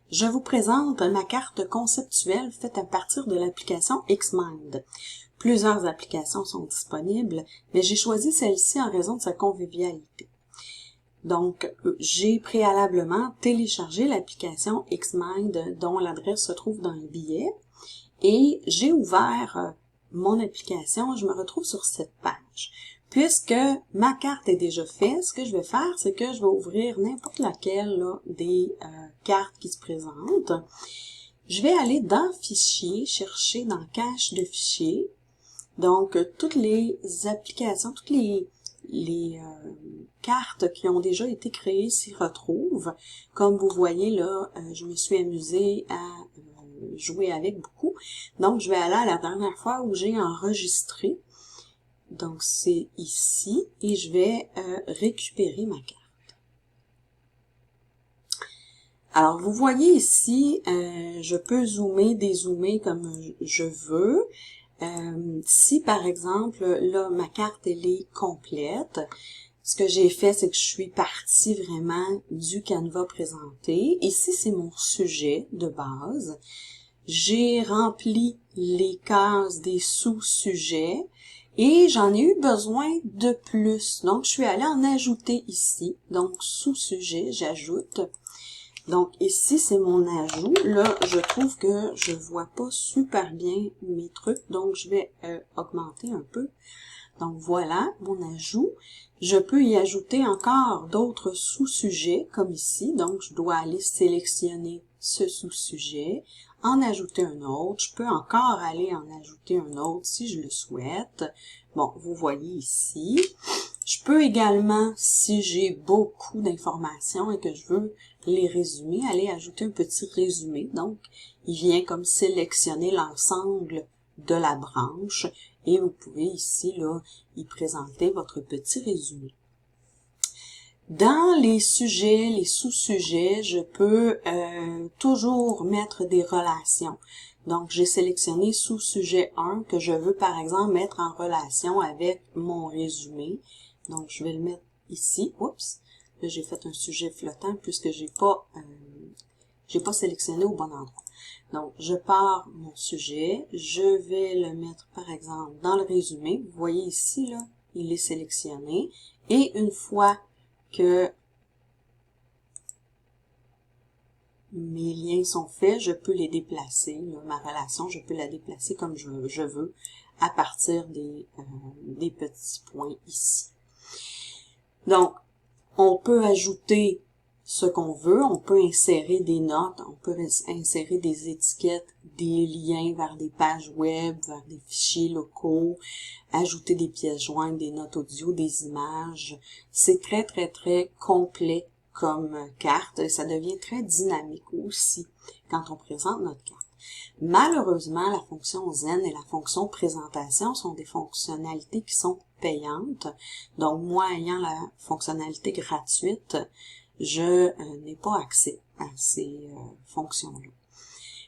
Je vous présente ma carte conceptuelle faite à partir de l'application Xmind. Plusieurs applications sont disponibles, mais j'ai choisi celle-ci en raison de sa convivialité. Donc, j'ai préalablement téléchargé l'application Xmind dont l'adresse se trouve dans le billet et j'ai ouvert mon application. Je me retrouve sur cette page. Puisque ma carte est déjà faite, ce que je vais faire, c'est que je vais ouvrir n'importe laquelle là, des cartes qui se présentent. Je vais aller dans Fichier, chercher dans Cache de fichiers. Donc, toutes les applications, toutes les cartes qui ont déjà été créées s'y retrouvent. Comme vous voyez là, je me suis amusée à jouer avec beaucoup. Donc, je vais aller à la dernière fois où j'ai enregistré. Donc, c'est ici et je vais récupérer ma carte. Alors, vous voyez ici, je peux zoomer, dézoomer comme je veux. Si, par exemple, là, ma carte, elle est complète, ce que j'ai fait, c'est que je suis partie vraiment du canevas présenté. Ici, c'est mon sujet de base. J'ai rempli les cases des sous-sujets. Et j'en ai eu besoin de plus. Donc, je suis allée en ajouter ici. Donc, sous-sujet, j'ajoute. Donc, ici, c'est mon ajout. Là, je trouve que je vois pas super bien mes trucs. Donc, je vais augmenter un peu. Donc, voilà mon ajout. Je peux y ajouter encore d'autres sous-sujets, comme ici. Donc, je dois aller sélectionner ce sous-sujet, en ajouter un autre. Je peux encore aller en ajouter un autre si je le souhaite. Bon, vous voyez ici. Je peux également, si j'ai beaucoup d'informations et que je veux les résumer, aller ajouter un petit résumé. Donc, il vient comme sélectionner l'ensemble de la branche et vous pouvez ici, là, y présenter votre petit résumé. Dans les sujets, les sous-sujets, je peux toujours mettre des relations. Donc, j'ai sélectionné sous-sujet 1 que je veux, par exemple, mettre en relation avec mon résumé. Donc, je vais le mettre ici. Oups! Là, j'ai fait un sujet flottant puisque j'ai pas sélectionné au bon endroit. Donc, je pars mon sujet. Je vais le mettre, par exemple, dans le résumé. Vous voyez ici, là, il est sélectionné. Et une fois que mes liens sont faits, je peux les déplacer. Là, ma relation, je peux la déplacer comme je veux à partir des petits points ici. Donc, on peut ajouter ce qu'on veut, on peut insérer des notes, on peut insérer des étiquettes, des liens vers des pages web, vers des fichiers locaux, ajouter des pièces jointes, des notes audio, des images. C'est très, très, très complet comme carte et ça devient très dynamique aussi quand on présente notre carte. Malheureusement, la fonction Zen et la fonction présentation sont des fonctionnalités qui sont payantes. Donc, moi, ayant la fonctionnalité gratuite, je n'ai pas accès à ces fonctions-là.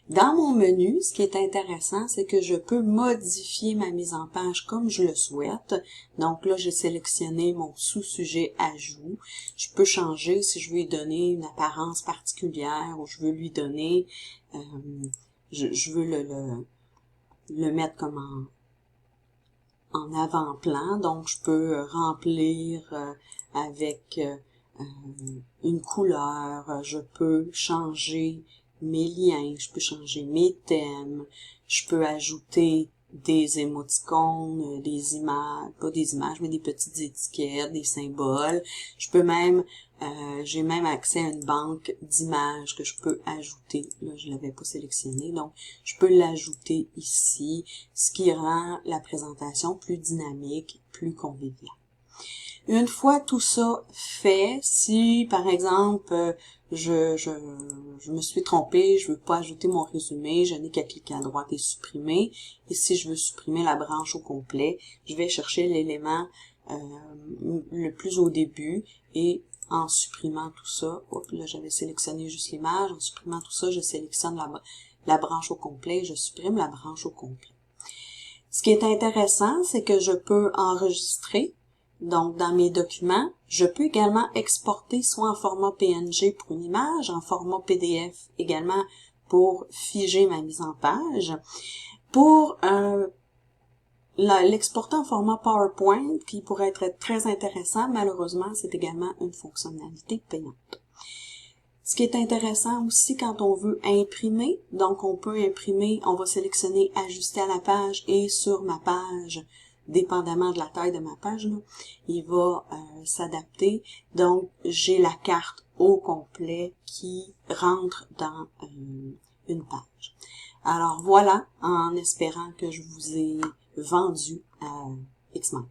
Dans mon menu, ce qui est intéressant, c'est que je peux modifier ma mise en page comme je le souhaite. Donc là, j'ai sélectionné mon sous-sujet ajout. Je peux changer si je veux lui donner une apparence particulière ou je veux lui donner, je veux le mettre comme en avant-plan. Donc, je peux remplir avec une couleur, je peux changer mes liens, je peux changer mes thèmes, je peux ajouter des émoticônes, des images, pas des images, mais des petites étiquettes, des symboles. Je peux même, j'ai même accès à une banque d'images que je peux ajouter. Là, je l'avais pas sélectionné, donc je peux l'ajouter ici, ce qui rend la présentation plus dynamique, plus conviviale. Une fois tout ça fait, si par exemple je me suis trompée, je veux pas ajouter mon résumé, je n'ai qu'à cliquer à droite et supprimer. Et si je veux supprimer la branche au complet, je vais chercher l'élément le plus au début et en supprimant tout ça, hop, là j'avais sélectionné juste l'image, en supprimant tout ça, je sélectionne la branche au complet, je supprime la branche au complet. Ce qui est intéressant, c'est que je peux enregistrer Donc, dans mes documents, je peux également exporter soit en format PNG pour une image, en format PDF également pour figer ma mise en page. Pour l'exporter en format PowerPoint, qui pourrait être très intéressant, malheureusement, c'est également une fonctionnalité payante. Ce qui est intéressant aussi quand on veut imprimer, donc on peut imprimer, on va sélectionner ajuster à la page et sur ma page, dépendamment de la taille de ma page, là, il va s'adapter. Donc, j'ai la carte au complet qui rentre dans une page. Alors voilà, en espérant que je vous ai vendu Xmind.